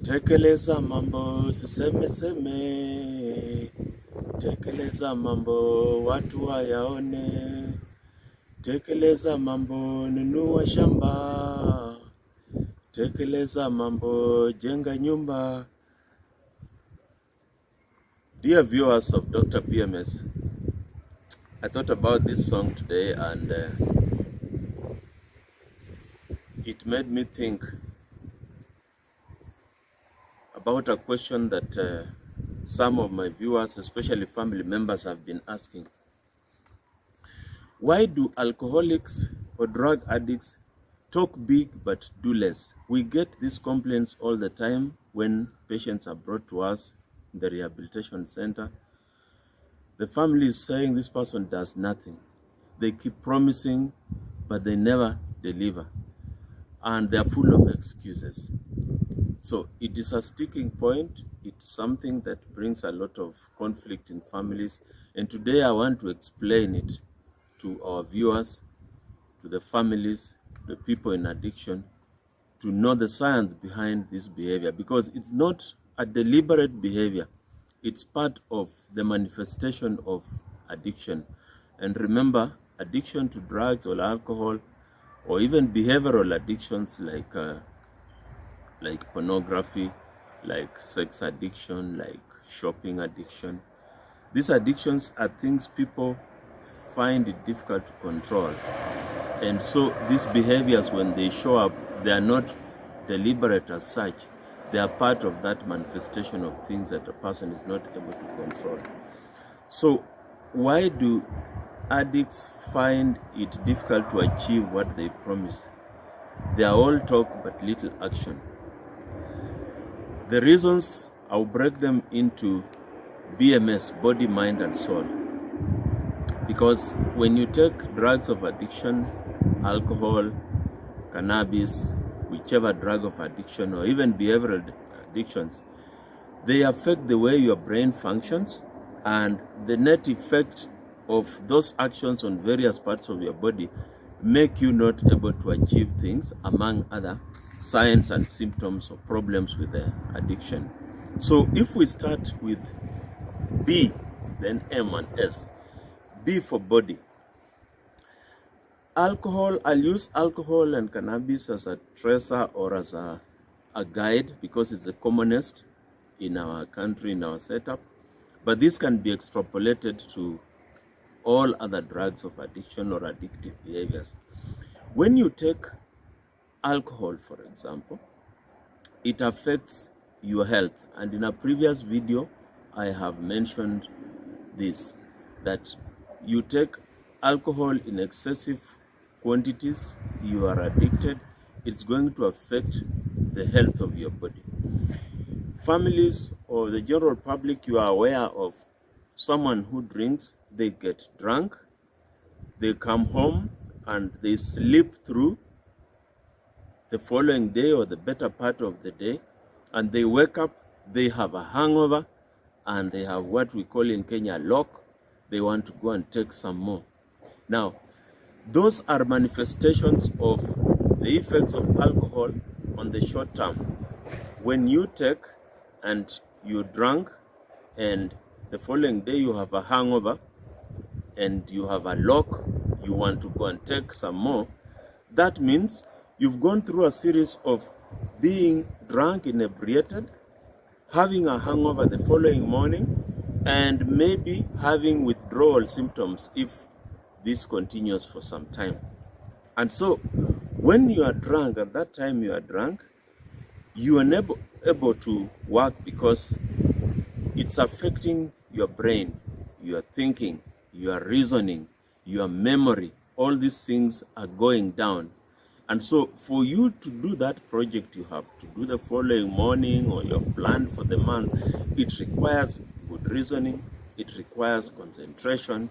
Tekeleza mambo siseme seme, tekeleza mambo watu wayaone, tekeleza mambo nunua shamba, tekeleza mambo jenga nyumba. Dear viewers of Dr BMS, I thought about this song today and it made me think about a question that some of my viewers, especially family members, have been asking. Why do alcoholics or drug addicts talk big but do less? We get these complaints all the time when patients are brought to us in the rehabilitation center. The family is saying this person does nothing. They keep promising, but they never deliver. And they are full of excuses. So it is a sticking point. It's something that brings a lot of conflict in families. And today I want to explain it to our viewers, to the families, the people in addiction, to know the science behind this behavior, because it's not a deliberate behavior. It's part of the manifestation of addiction. And remember, addiction to drugs or alcohol, or even behavioral addictions like pornography, like sex addiction, like shopping addiction. These addictions are things people find it difficult to control. And so these behaviors, when they show up, they are not deliberate as such. They are part of that manifestation of things that a person is not able to control. So why do addicts find it difficult to achieve what they promise? They are all talk but little action. The reasons, I'll break them into BMS, body, mind, and soul. Because when you take drugs of addiction, alcohol, cannabis, whichever drug of addiction, or even behavioral addictions, they affect the way your brain functions, and the net effect of those actions on various parts of your body make you not able to achieve things, among other signs and symptoms or problems with the addiction. So if we start with B, then M and S. B for body. Alcohol, I'll use alcohol and cannabis as a tracer or as a guide because it's the commonest in our country, in our setup. But this can be extrapolated to all other drugs of addiction or addictive behaviors. When you take alcohol, for example, it affects your health. And in a previous video, I have mentioned this, that you take alcohol in excessive quantities, you are addicted, it's going to affect the health of your body. Families or the general public, you are aware of someone who drinks, they get drunk, they come home and they sleep through the following day or the better part of the day, and they wake up, they have a hangover, and they have what we call in Kenya lock. They want to go and take some more. Now, those are manifestations of the effects of alcohol on the short term. When you take and you drunk, and the following day you have a hangover, and you have a lock, you want to go and take some more, that means you've gone through a series of being drunk, inebriated, having a hangover the following morning, and maybe having withdrawal symptoms if this continues for some time. And so when you are drunk, at that time you are drunk, you are never able to work because it's affecting your brain, your thinking, your reasoning, your memory. All these things are going down. And so for you to do that project you have to do the following morning, or you have planned for the month, it requires good reasoning, it requires concentration,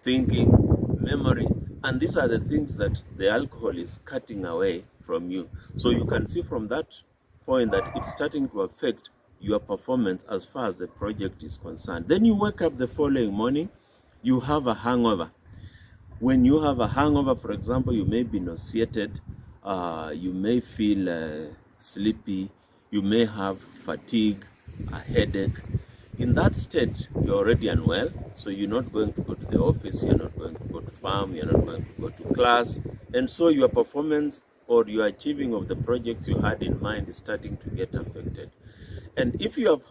thinking, memory, and these are the things that the alcohol is cutting away from you. So you can see from that point that it's starting to affect your performance as far as the project is concerned. Then you wake up the following morning, you have a hangover. When you have a hangover, for example, you may be nauseated, you may feel sleepy, You may have fatigue, a headache. In that state, you're already unwell, so you're not going to go to the office, you're not going to go to farm, you're not going to go to class, and so your performance or your achieving of the projects you had in mind is starting to get affected. And if you have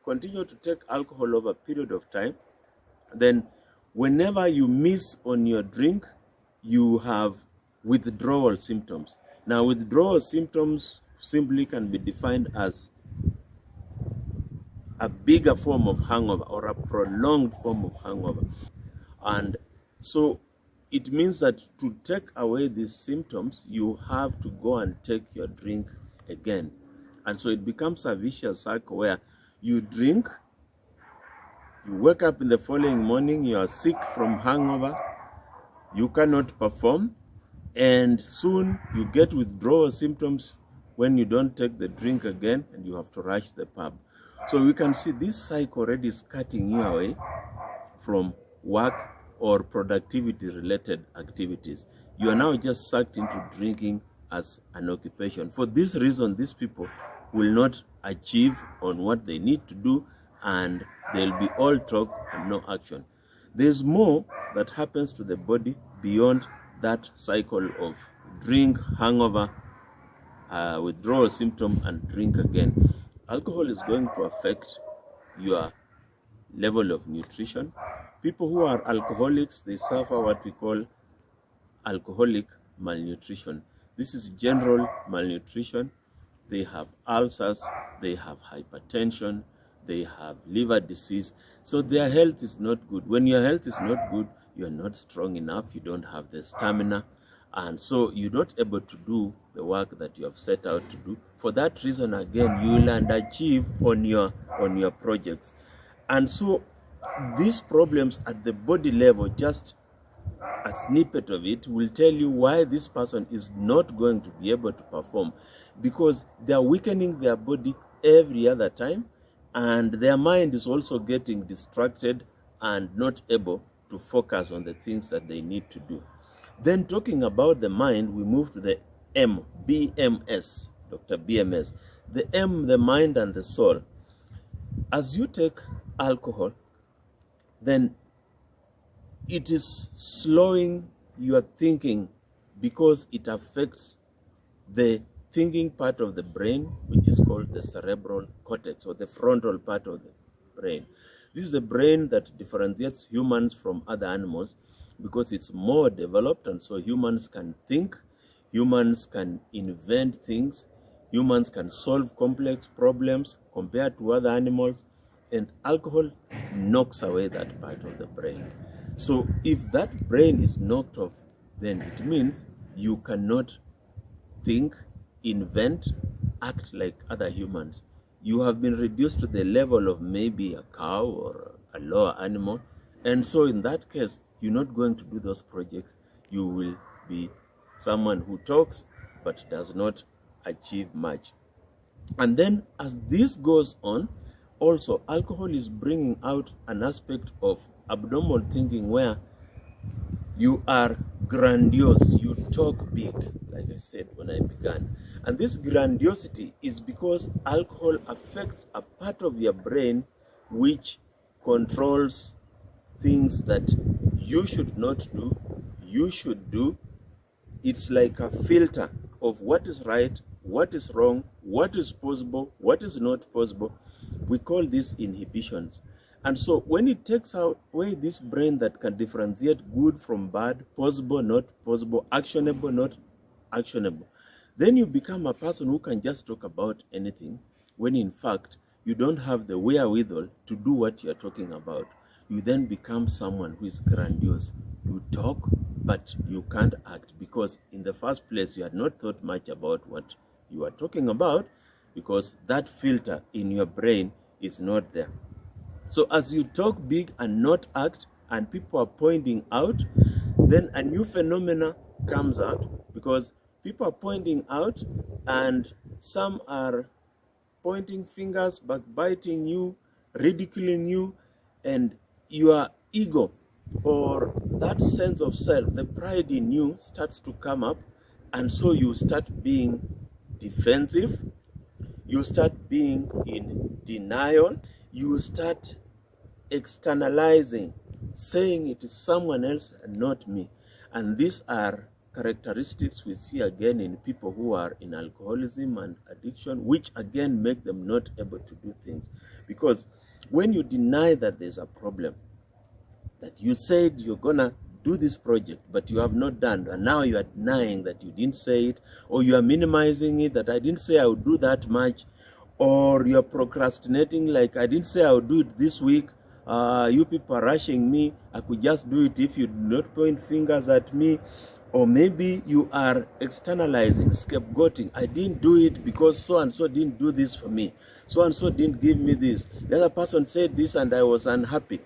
continued to take alcohol over a period of time, then whenever you miss on your drink, you have withdrawal symptoms. Now, withdrawal symptoms simply can be defined as a bigger form of hangover or a prolonged form of hangover. And so it means that to take away these symptoms, you have to go and take your drink again. And so it becomes a vicious cycle where you drink, you wake up in the following morning, you are sick from hangover, you cannot perform, and soon you get withdrawal symptoms when you don't take the drink again and you have to rush the pub. So we can see this cycle already is cutting you away from work or productivity related activities. You are now just sucked into drinking as an occupation. For this reason, these people will not achieve on what they need to do, and they'll be all talk and no action. There's more that happens to the body beyond that cycle of drink, hangover, withdrawal symptom, and drink again. Alcohol is going to affect your level of nutrition. People who are alcoholics, they suffer what we call alcoholic malnutrition. This is general malnutrition. They have ulcers, they have hypertension, they have liver disease. So their health is not good. When your health is not good, you're not strong enough, you don't have the stamina, and so you're not able to do the work that you have set out to do. For that reason, again, you will underachieve on your projects. And so these problems at the body level, just a snippet of it, will tell you why this person is not going to be able to perform, because they are weakening their body every other time, and their mind is also getting distracted and not able to focus on the things that they need to do. Then, talking about the mind, we move to the M, BMS, Dr. BMS. The M, the mind and the soul. As you take alcohol, then it is slowing your thinking, because it affects the thinking part of the brain, which is called the cerebral cortex, or the frontal part of the brain. This is the brain that differentiates humans from other animals, because it's more developed, and so humans can think, humans can invent things, humans can solve complex problems compared to other animals, and alcohol knocks away that part of the brain. So if that brain is knocked off, then it means you cannot think, invent, act like other humans. You have been reduced to the level of maybe a cow or a lower animal, and so in that case, you're not going to do those projects. You will be someone who talks but does not achieve much. And then as this goes on, also alcohol is bringing out an aspect of abnormal thinking where you are grandiose, you talk big, like I said when I began. And this grandiosity is because alcohol affects a part of your brain which controls things that you should not do, you should do. It's like a filter of what is right, what is wrong, what is possible, what is not possible. We call these inhibitions. And so when it takes away this brain that can differentiate good from bad, possible, not possible, actionable, not actionable, then you become a person who can just talk about anything, when in fact you don't have the wherewithal to do what you're talking about. You then become someone who is grandiose. You talk, but you can't act, because in the first place you had not thought much about what you are talking about, because that filter in your brain is not there. So as you talk big and not act, and people are pointing out, then a new phenomena comes out, because people are pointing out, and some are pointing fingers, backbiting you, ridiculing you, and your ego, or that sense of self, the pride in you, starts to come up, and so you start being defensive. You start being in denial. You start externalizing, saying it is someone else and not me. And these are characteristics we see again in people who are in alcoholism and addiction, which again make them not able to do things. Because when you deny that there's a problem, that you said you're gonna do this project, but you have not done, and now you are denying that you didn't say it, or you are minimizing it, that I didn't say I would do that much, or you're procrastinating, like I didn't say I would do it this week, you people are rushing me, I could just do it if you do not point fingers at me. Or maybe you are externalizing, scapegoating. I didn't do it because so and so didn't do this for me, so and so didn't give me this, the other person said this and I was unhappy.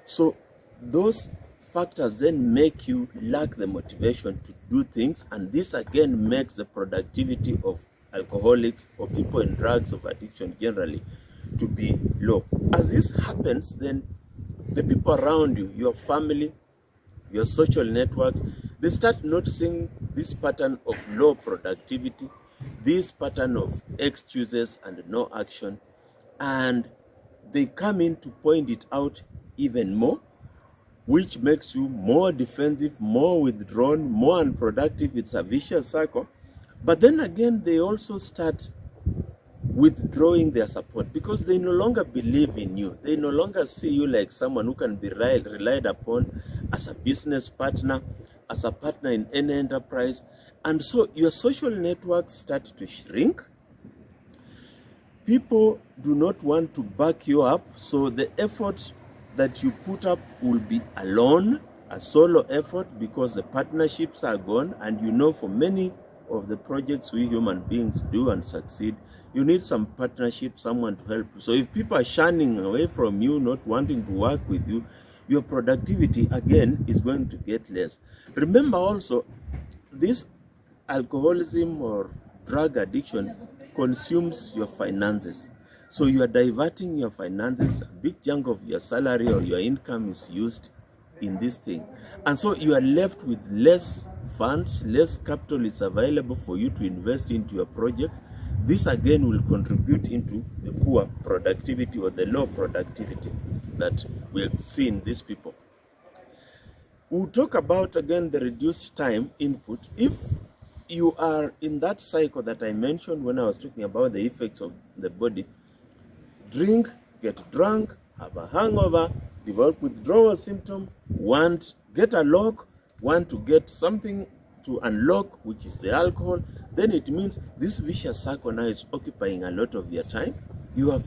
So those factors then make you lack the motivation to do things, and this again makes the productivity of alcoholics or people in drugs of addiction generally to be low. As this happens, then the people around you, your family, your social networks, they start noticing this pattern of low productivity, this pattern of excuses and no action, and they come in to point it out even more, which makes you more defensive, more withdrawn, more unproductive. It's a vicious cycle. But then again, they also start withdrawing their support because they no longer believe in you. They no longer see you like someone who can be relied upon as a business partner, as a partner in any enterprise. And so your social networks start to shrink. People do not want to back you up, so the effort that you put up will be alone, a solo effort, because the partnerships are gone. And you know, for many of the projects we human beings do and succeed, you need some partnership, someone to help you. So if people are shunning away from you, not wanting to work with you, your productivity again is going to get less. Remember also, this alcoholism or drug addiction consumes your finances. So you are diverting your finances. A big chunk of your salary or your income is used in this thing. And so you are left with less funds, less capital is available for you to invest into your projects. This again will contribute into the poor productivity or the low productivity that we'll see in these people. We'll talk about again the reduced time input. If you are in that cycle that I mentioned when I was talking about the effects of the body, drink, get drunk, have a hangover, develop withdrawal symptom, get a lock, want to get something to unlock, which is the alcohol, then it means this vicious cycle now is occupying a lot of your time. You have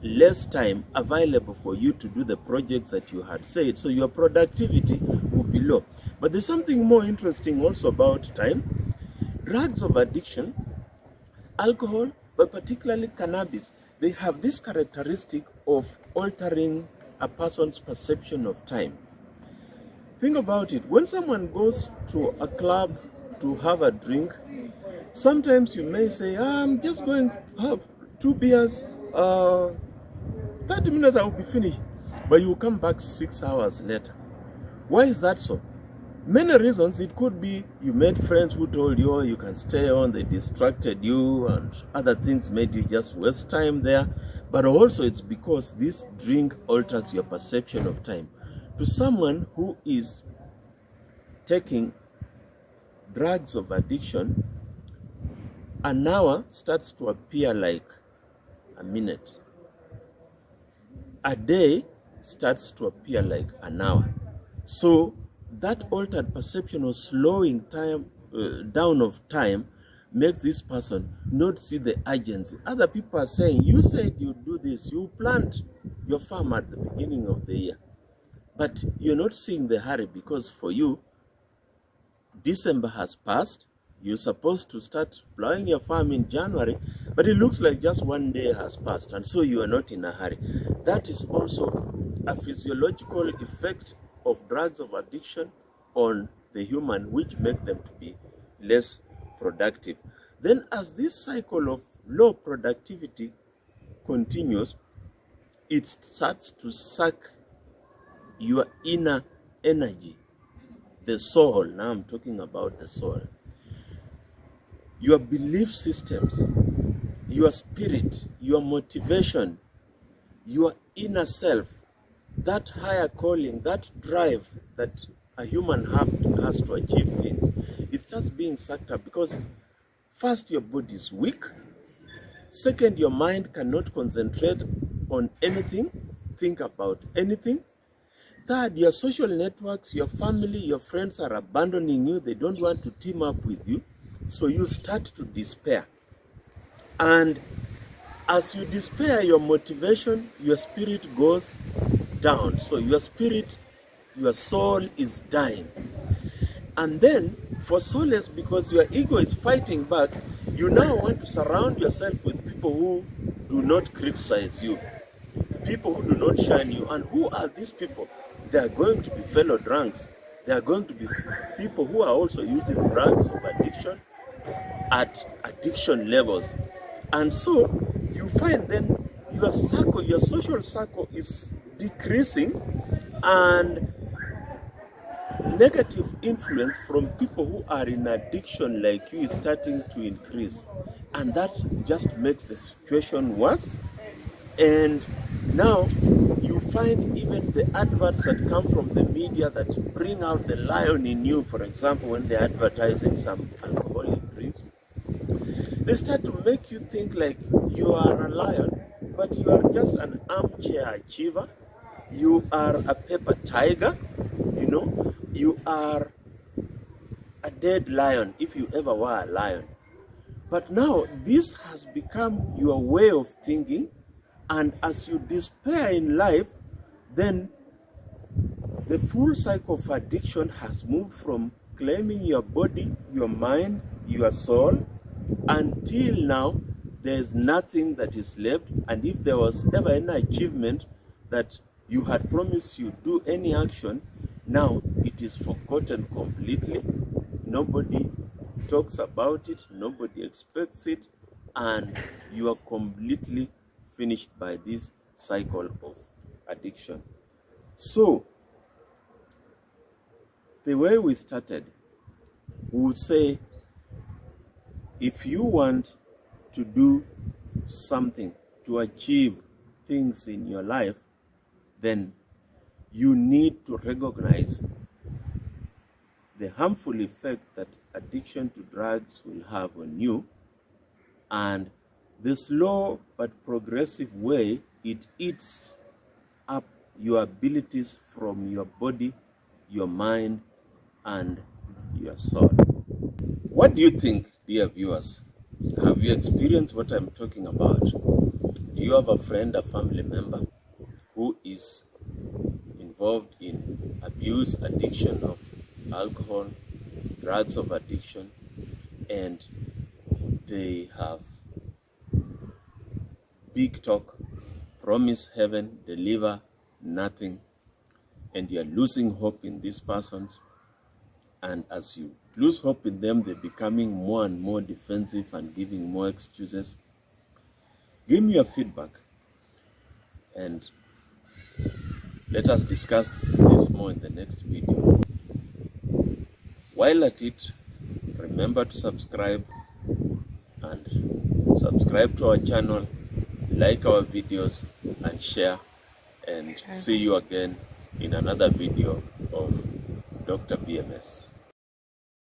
less time available for you to do the projects that you had said, so your productivity will be low. But there's something more interesting also about time. Drugs of addiction, alcohol, but particularly cannabis, they have this characteristic of altering a person's perception of time. Think about it. When someone goes to a club to have a drink, sometimes you may say, I'm just going to have 2 beers, 30 minutes I will be finished. But you come back 6 hours later. Why is that so? Many reasons. It could be you made friends who told you, oh, you can stay on, they distracted you, and other things made you just waste time there. But also it's because this drink alters your perception of time. To someone who is taking drugs of addiction, an hour starts to appear like a minute. A day starts to appear like an hour. So that altered perception of slowing time down of time makes this person not see the urgency. Other people are saying, you said you'd do this, you plant your farm at the beginning of the year. But you're not seeing the hurry because for you, December has passed. You're supposed to start plowing your farm in January, but it looks like just one day has passed, and so you are not in a hurry. That is also a physiological effect of drugs of addiction on the human, which make them to be less productive. Then as this cycle of low productivity continues, it starts to suck your inner energy, the soul. Now I'm talking about the soul. Your belief systems, your spirit, your motivation, your inner self, that higher calling, that drive that a human has to achieve things, it starts being sucked up because first, your body is weak. Second, your mind cannot concentrate on anything, think about anything. Third, your social networks, your family, your friends are abandoning you. They don't want to team up with you. So you start to despair. And as you despair, your motivation, your spirit goes down. So your spirit, your soul is dying. And then, for solace, because your ego is fighting back, you now want to surround yourself with people who do not criticize you, people who do not shine you. And who are these people? They are going to be fellow drunks. They are going to be people who are also using drugs of addiction at addiction levels. And so you find then your circle, your social circle is decreasing, and negative influence from people who are in addiction like you is starting to increase. And that just makes the situation worse. And now you find even the adverts that come from the media that bring out the lion in you, for example, when they're advertising some alcoholic drinks, they start to make you think like you are a lion, but you are just an armchair achiever. You are a paper tiger, you know, you are a dead lion if you ever were a lion. But now this has become your way of thinking, and as you despair in life, then the full cycle of addiction has moved from claiming your body, your mind, your soul, until now there's nothing that is left. And if there was ever any achievement that you had promised you do any action, now it is forgotten completely. Nobody talks about it, nobody expects it, and you are completely finished by this cycle of addiction. So, the way we started, we would say, if you want to do something, to achieve things in your life, then you need to recognize the harmful effect that addiction to drugs will have on you, and the slow but progressive way it eats up your abilities from your body, your mind, and your soul. What do you think, dear viewers? Have you experienced what I'm talking about? Do you have a friend, a family member who is involved in abuse, addiction of alcohol, drugs of addiction, and they have big talk, promise heaven, deliver nothing, and you're losing hope in these persons? And as you lose hope in them, they're becoming more and more defensive and giving more excuses. Give me your feedback, and let us discuss this more in the next video. While at it, remember to subscribe to our channel, like our videos, and share. And see you again in another video of Dr. BMS.